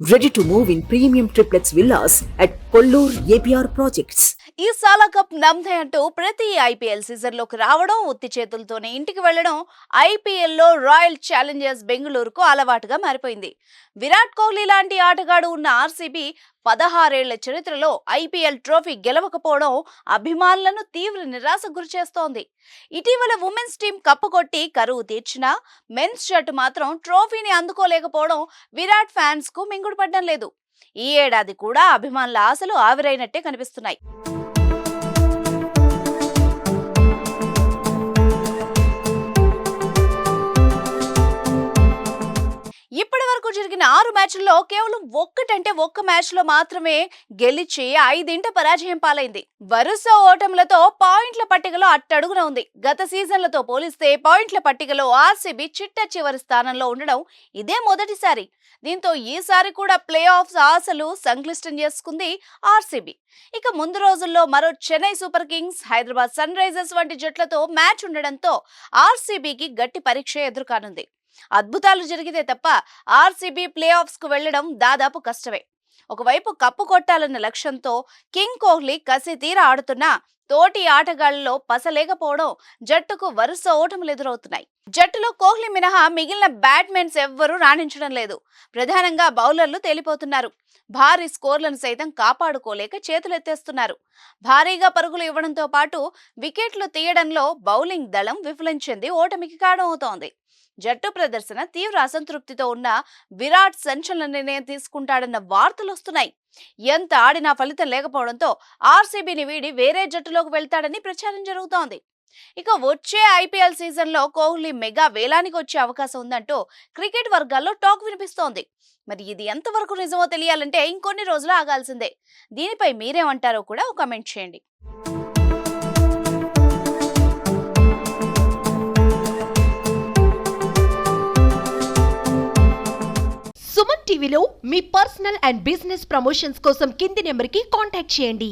Ready to move in premium triplex villas at Kollur APR Projects. ఈ సాలా cup నమ్దే అంటూ ప్రతి ఐపీఎల్ సీజన్లోకి రావడం ఉత్తి చేతులతోనే ఇంటికి వెళ్లడం ఐపీఎల్లో రాయల్ ఛాలెంజర్స్ బెంగళూరుకు అలవాటుగా మారిపోయింది. విరాట్ కోహ్లీ లాంటి ఆటగాడు ఉన్న ఆర్సీబీ 16 ఏళ్ల చరిత్రలో ఐపీఎల్ ట్రోఫీ గెలవకపోవడం అభిమానులను తీవ్ర నిరాశకు గురిచేస్తోంది. ఇటీవల ఉమెన్స్ టీం కప్పుకొట్టి కరువు తీర్చినా మెన్స్ జట్టు మాత్రం ట్రోఫీని అందుకోలేకపోవడం విరాట్ ఫ్యాన్స్ కు మింగుడు పడ్డం లేదు. ఈ ఏడాది కూడా అభిమానుల ఆశలు ఆవిరైనట్టే కనిపిస్తున్నాయి. ఇప్పటి వరకు జరిగిన 6 మ్యాచ్ల్లో కేవలం ఒక్క మ్యాచ్లో మాత్రమే గెలిచి 5 పరాజయం పాలైంది. వరుస ఓటములతో పాయింట్ల పట్టికలో అట్టడుగున ఉంది. గత సీజన్లతో పోలిస్తే పాయింట్ల పట్టికలో ఆర్సీబీ చిట్ట చివరి స్థానంలో ఉండడం ఇదే మొదటిసారి. దీంతో ఈసారి కూడా ప్లే ఆఫ్స్ ఆశలు సంక్లిష్టం చేసుకుంది ఆర్సీబీ. ఇక ముందు రోజుల్లో మరో Chennai Super Kings, Hyderabad Sunrisers వంటి జట్లతో మ్యాచ్ ఉండడంతో ఆర్సీబీకి గట్టి పరీక్ష ఎదురుకానుంది. అద్భుతాలు జరిగితే తప్ప ఆర్సీబీ ప్లే ఆఫ్స్ కు వెళ్లడం దాదాపు కష్టమే. ఒకవైపు కప్పు కొట్టాలన్న లక్ష్యంతో కింగ్ కోహ్లీ కసి తీర ఆడుతున్నా తోటి ఆటగాళ్లలో పసలేకపోవడం జట్టుకు వరుస ఓటములు ఎదురవుతున్నాయి. జట్టులో కోహ్లీ మినహా మిగిలిన బ్యాట్స్మెన్స్ ఎవ్వరూ రాణించడం లేదు. ప్రధానంగా బౌలర్లు తేలిపోతున్నారు. భారీ స్కోర్లను సైతం కాపాడుకోలేక చేతులెత్తేస్తున్నారు. భారీగా పరుగులు ఇవ్వడంతో పాటు వికెట్లు తీయడంలో బౌలింగ్ దళం విఫలించింది ఓటమికి కారణమవుతోంది. జట్టు ప్రదర్శన తీవ్ర అసంతృప్తితో ఉన్న విరాట్ సంచలన నిర్ణయం తీసుకుంటాడన్న వార్తలు వస్తున్నాయి. ఎంత ఆడినా ఫలితం లేకపోవడంతో ఆర్సీబీని వీడి వేరే జట్టులోకి వెళ్తాడని ప్రచారం జరుగుతోంది. ఇక వచ్చే ఐపీఎల్ సీజన్లో కోహ్లీ మెగా వేలానికి వచ్చే అవకాశం ఉందంటూ క్రికెట్ వర్గాల్లో టాక్ వినిపిస్తోంది. మరి ఇది ఎంతవరకు నిజమో తెలియాలంటే ఇంకొన్ని రోజులు ఆగాల్సిందే. దీనిపై మీరేమంటారో కూడా కామెంట్ చేయండి. సుమన్ టీవీలో మీ పర్సనల్ అండ్ బిజినెస్ ప్రమోషన్స్ కోసం కింది నెంబర్కి కాంటాక్ట్ చేయండి.